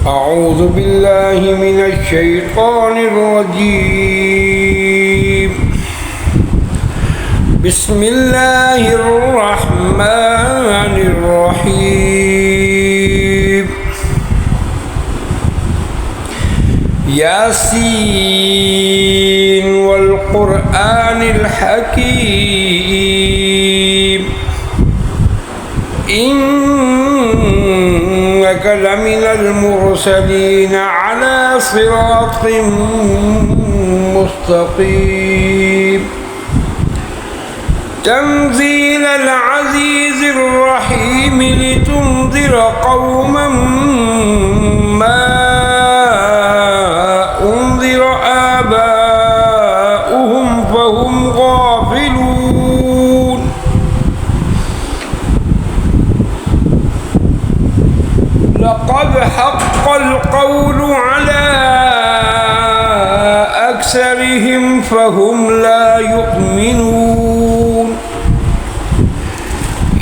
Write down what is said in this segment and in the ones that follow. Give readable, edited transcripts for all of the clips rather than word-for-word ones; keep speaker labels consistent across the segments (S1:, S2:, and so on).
S1: أعوذ بالله من الشيطان الرجيم. بسم الله الرحمن الرحيم. ياسين والقرآن الحكيم إنك لمن المرسلين على صراط مستقيم. تنزيل العزيز الرحيم لتنذر قوما ما أنذر آباؤهم فهم غافلون. لقد حق القول على أكثرهم فهم لا يؤمنون.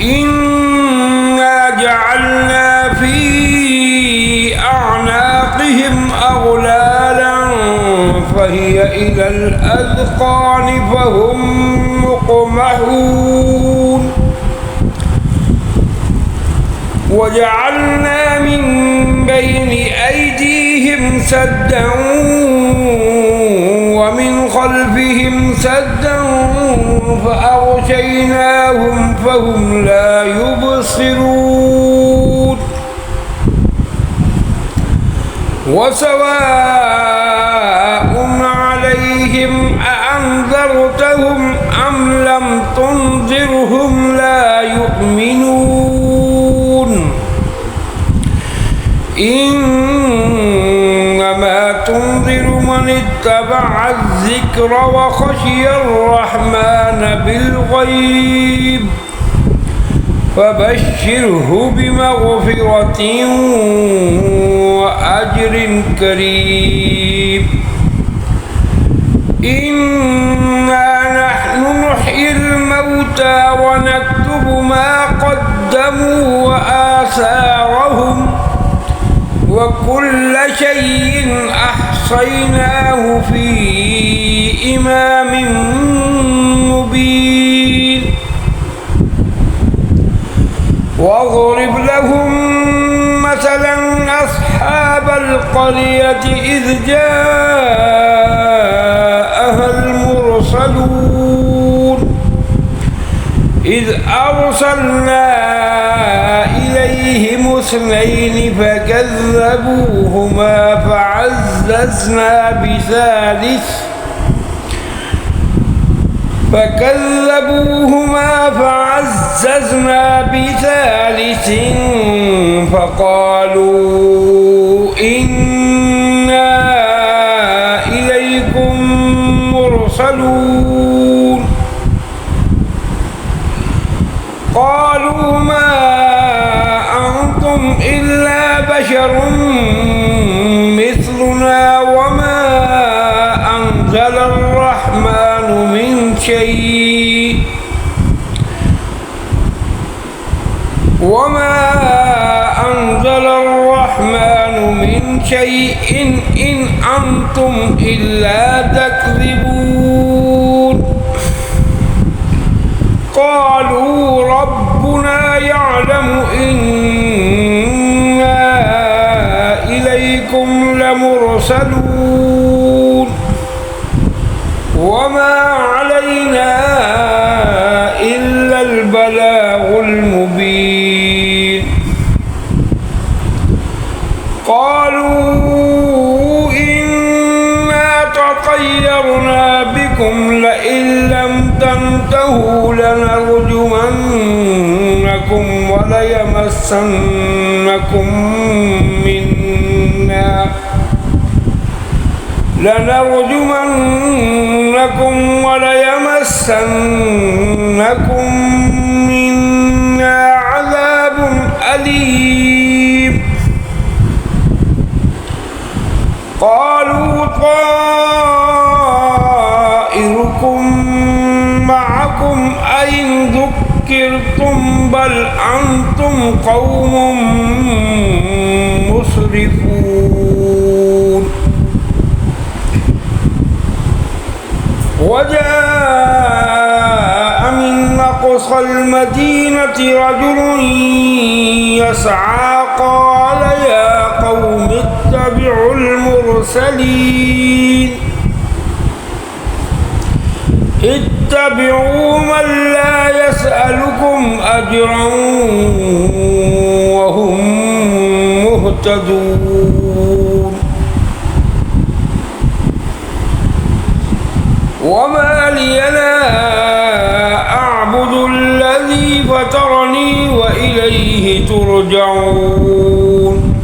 S1: إنا جعلنا في أعناقهم أغلالا فهي إلى الأذقان فهم مقمحون. وجعلنا من بين أيديهم سدا ومن خلفهم سدا فأغشيناهم فهم لا يبصرون. وسواء عليهم أأنذرتهم أم لم تنذرهم لا يؤمنون. إنما تنذر من اتبع الذكر وخشي الرحمن بالغيب فبشره بمغفرة وأجر كريم. إنا نحن نحيي الموتى ونكتب ما قدموا وآثارهم وكل شيء أحصيناه في إمام مبين. واضرب لهم مثلا أصحاب القرية إذ جاءها المرسلون إذ أرسلنا إليهم اثنين فكذبوهما فعززنا بثالث فقالوا إنا إليكم مرسلون. قالوا ما أنتم إلا بشر مثلنا وما أنزل الرحمن من شيء إن أنتم إلا تكذبون. قالوا ربنا يعلم إنا إليكم لمرسلون وما علينا إلا البلاغ المبين. قالوا إنا تطيرنا بكم لئن لم تنتهوا لنرجمنكم وليمسنكم منا عذاب أليم. قالوا طائركم معكم أئن ذكرتم بل أنتم قوم مسرفون. مسرفون وجاء من أقصى المدينة رجل يسعى قال يا قوم اتبعوا المرسلين اتبعوا من لا يسألكم أجرا وهم مهتدون وما لي لا أعبد الذي فطرني وإليه ترجعون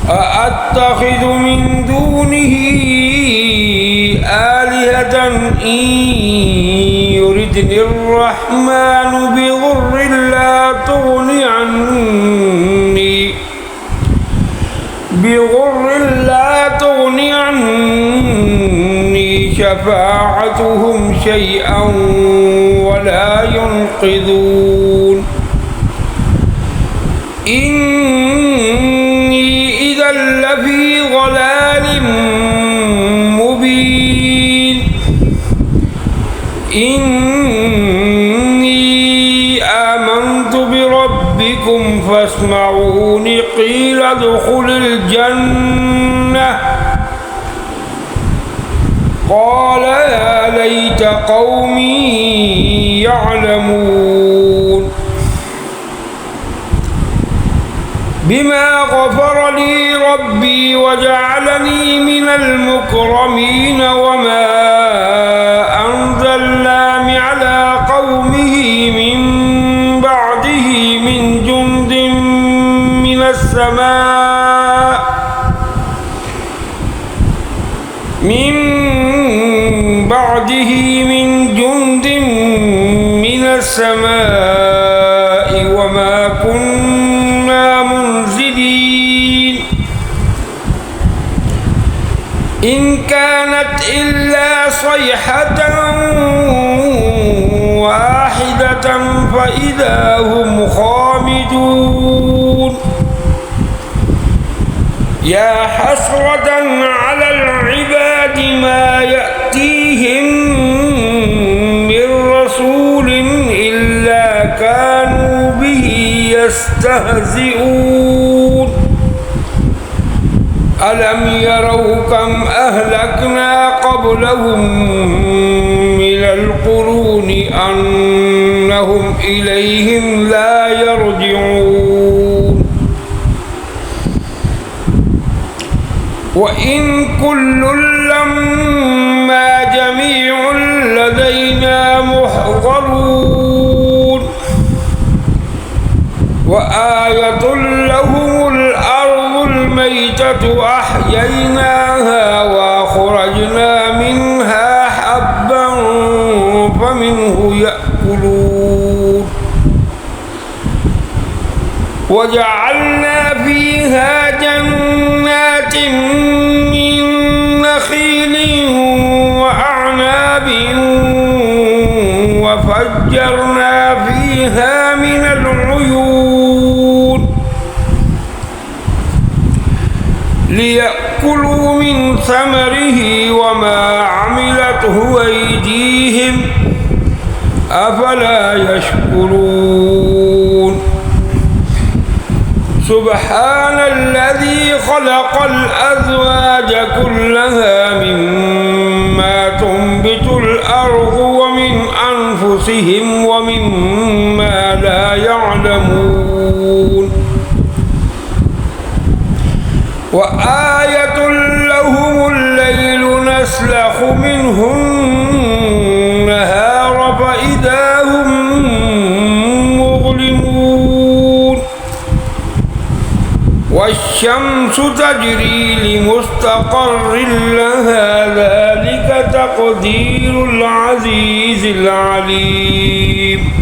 S1: أأتخذ من دونه آلهة إن يردني الرحمن بضر لا تغني عني شفاعتهم شيئا ولا ينقذون إني إذا لفي ضلال مبين إني آمنت بربكم فاسمعون قيل ادخل الجنة قال يا ليت قومي يعلمون بما غفر لي ربي وجعلني من المكرمين وما أنزلنا على قومه من بعده من جند من السماء وما كنا منزلين إن كانت إلا صيحة واحدة فإذا هم خامدون يا حسرة على العباد ما يأتيهم من رسول إلا كانوا به يستهزئون ألم يروا كم أهلكنا قبلهم من القرون أنهم إليهم لا يرجعون وإن كل لما جميع لدينا محضرون وآية لهم الأرض الميتة أحييناها وأخرجنا منها حبا فمنه يأكلون وجعلنا فيها جنات من نخيل وأعناب وفجرنا فيها من العيون ليأكلوا من ثمره وما عملته أيديهم أفلا يشكرون سبحان الذي خلق الأزواج كلها مما تنبت الأرض ومن أنفسهم ومما لا يعلمون وآية لهم الليل نسلخ منه النهار فإذا هم مظلمون والشمس تجري لمستقر لها ذلك تقدير العزيز العليم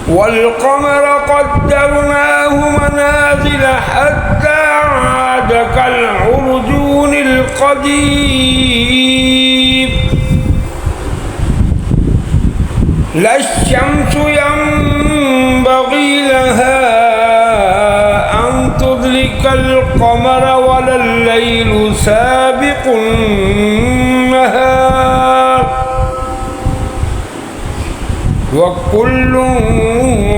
S1: والقمر قدرناه منازل حتى عاد كالعرجون القديم لا الشمس ينبغي لها كالقمر ولا الليل سابق النهار وكل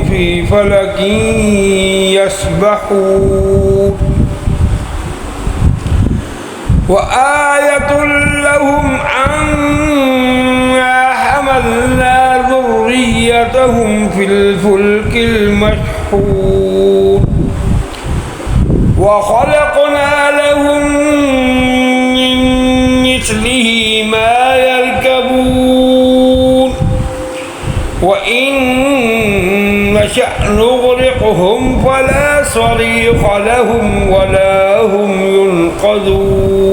S1: في فلك يسبحون وآية لهم أنا حملنا ذريتهم في الفلك المشحون وخلقنا لهم من مثله ما يركبون وإن نشأ نغرقهم فلا صريخ لهم ولا هم ينقذون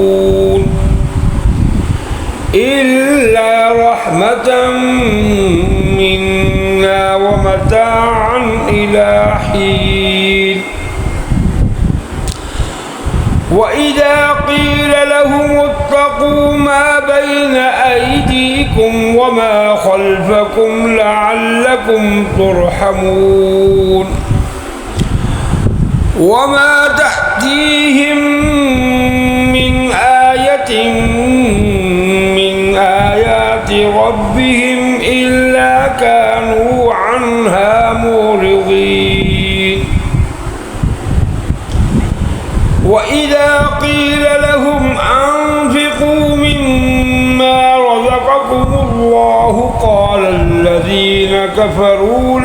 S1: إلا رحمة منا ومتاعا إلى حين وإذا قيل لهم اتقوا ما بين أيديكم وما خلفكم لعلكم ترحمون وما تأتيهم من آية من آيات ربهم إلا كانوا عنها معرضين وإذا قيل لهم أنفقوا مما رزقكم الله قال الذين كفروا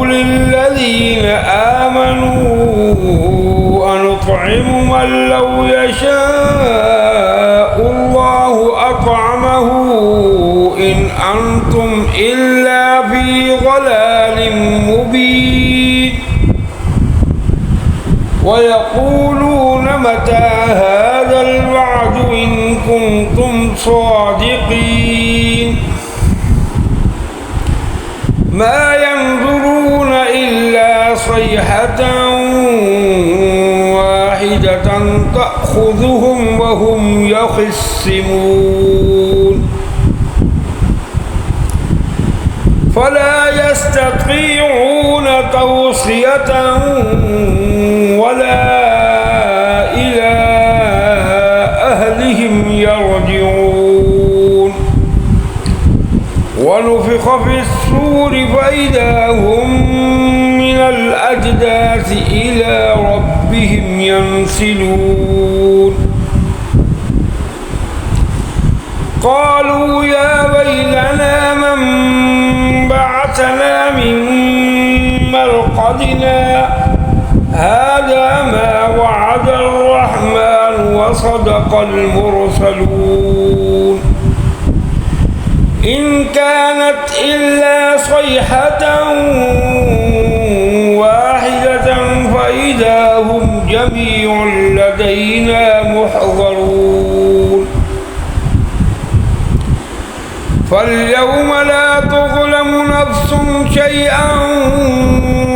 S1: للذين آمنوا أنطعم من لو يشاء الله أطعمه إن أنتم إلا في ضلال مبين ويقولون متى هذا الوعد إن كنتم صادقين ما ينظرون إلا صيحة واحدة تأخذهم وهم يخصمون فلا يستطيعون توصية ولا إلى أهلهم يرجعون ونفخ في الصور فإذا هم من الأجداث إلى ربهم ينسلون قالوا يا ويلنا من بعثنا من مرقدنا هذا ما وعد الرحمن وصدق المرسلون إن كانت إلا صيحة واحدة فإذا هم جميع لدينا محضرون فاليوم لا تظلم نفس شيئا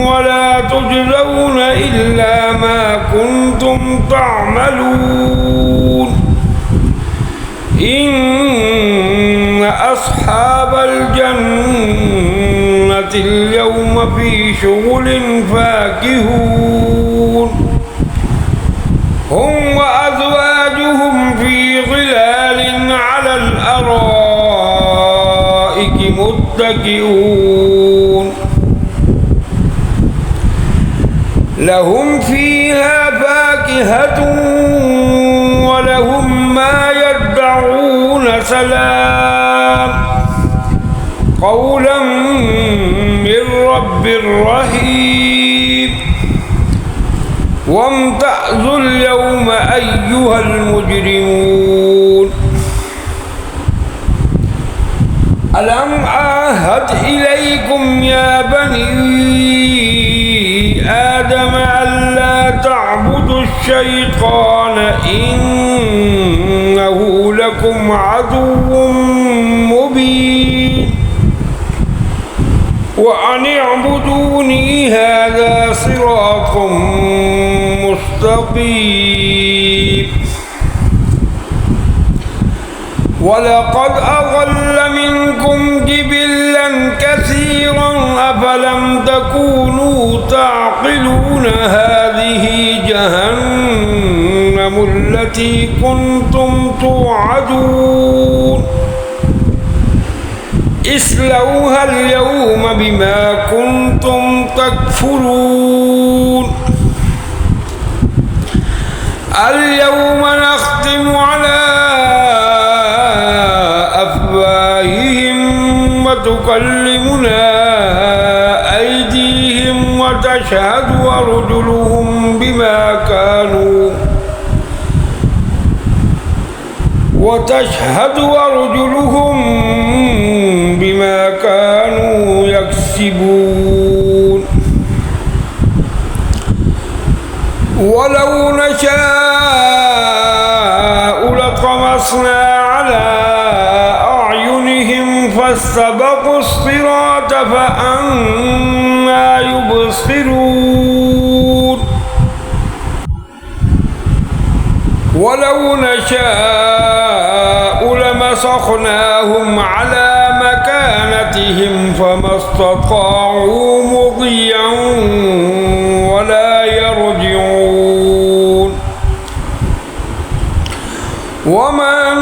S1: ولا تجزون إلا ما كنتم تعملون إن أصحاب الجنة اليوم في شغل فاكهون هم وأزواجهم في ظلال على الأرائك متكئون لهم فيها فاكهة ولهم ما يدعون سلام قولا من رب رحيم وامتازوا اليوم أيها المجرمون ألم أعهد إليكم يا بني آدم ألا تعبدوا الشيطان إنه لكم عدو مبين وأن اعبدوني هذا صراط مستقيم ولقد أضل منكم جبلا كثيرا أفلم تكونوا تعقلون هذه جهنم التي كنتم توعدون اصلوها اليوم بما كنتم تكفرون اليوم نختم على أفواههم وتكلمنا أيديهم وتشهد أرجلهم بما كانوا يكسبون ولو نشاء لطمسنا على أعينهم فاستبقوا الصراط فأنى يبصرون ولو نشاء لمسخناهم على مكانتهم فما استطاعوا مضيا ولا يرجعون ومن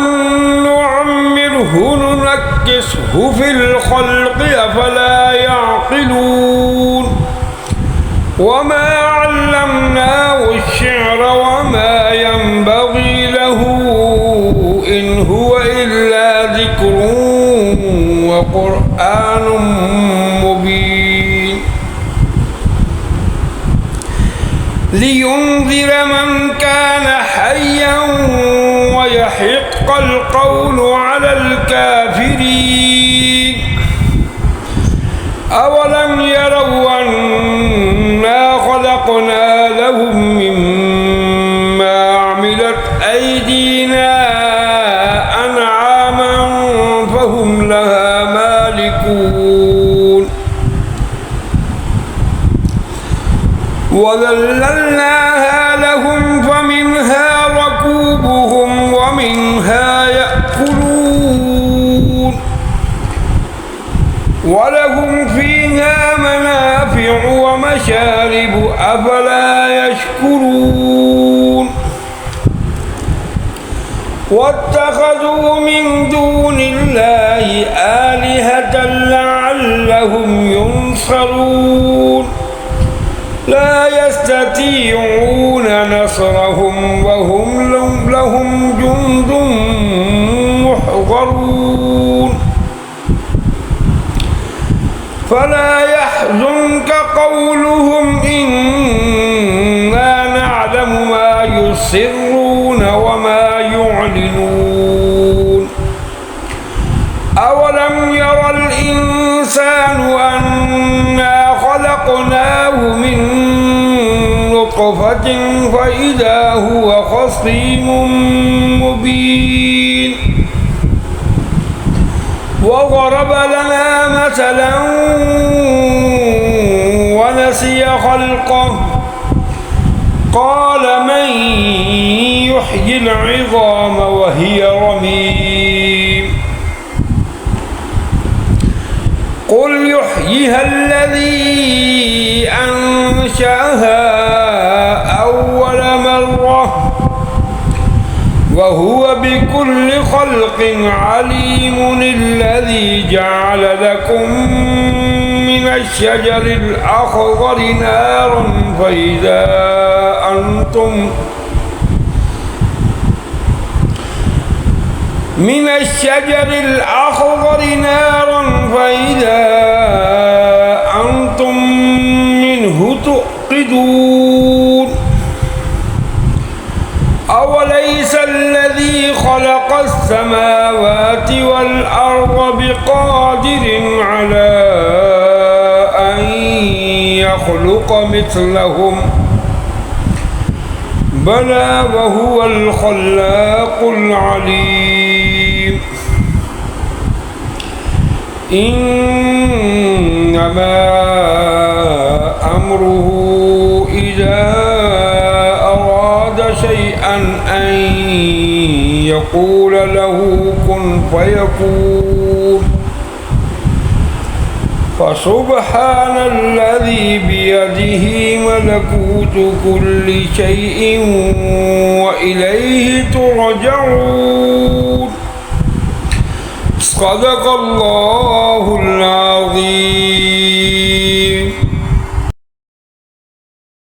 S1: نعمره ننكسه في الخلق أفلا يعقلون وما علمناه الشعر وما ينبغي له إن هو إلا ذكر وقرآن مبين لينذر من كان حيا ويحق القول على الكافرين أولم يروا أنا خلقنا لهم مما عملت أيدينا أنعاما فهم لها مالكون وذللناها لهم فمنها ركوبهم ومنها يأكلون ولهم فيها منافع ومشارب أفلا يشكرون واتخذوا من دون الله آلهة لعلهم ينصرون لا يستطيعون نصرهم وهم لهم جند محضرون فلا يحزنك قولهم إنا نعلم ما يسرون وما يعلنون أولم يرى الإنسان أنا خلقناه من نطفة فإذا هو خصيم مبين وضرب لنا مثلا ونسي خلقه قال من يحيي العظام وهي رميم قل يحييها الذي أنشأها أول مرة وهو بكل خلق عليم الذي جعل لكم من الشجر الأخضر نارا فإذا أنتم منه توقدون أوليس الذي خلق السماوات والأرض بقادر على أن يخلق مثلهم بلى وهو الخلاق العليم إنما أمره إذا أراد شيئا أن يقول له كن فيكون فسبحان الذي بيده ملكوت كل شيء وإليه ترجعون. صدق الله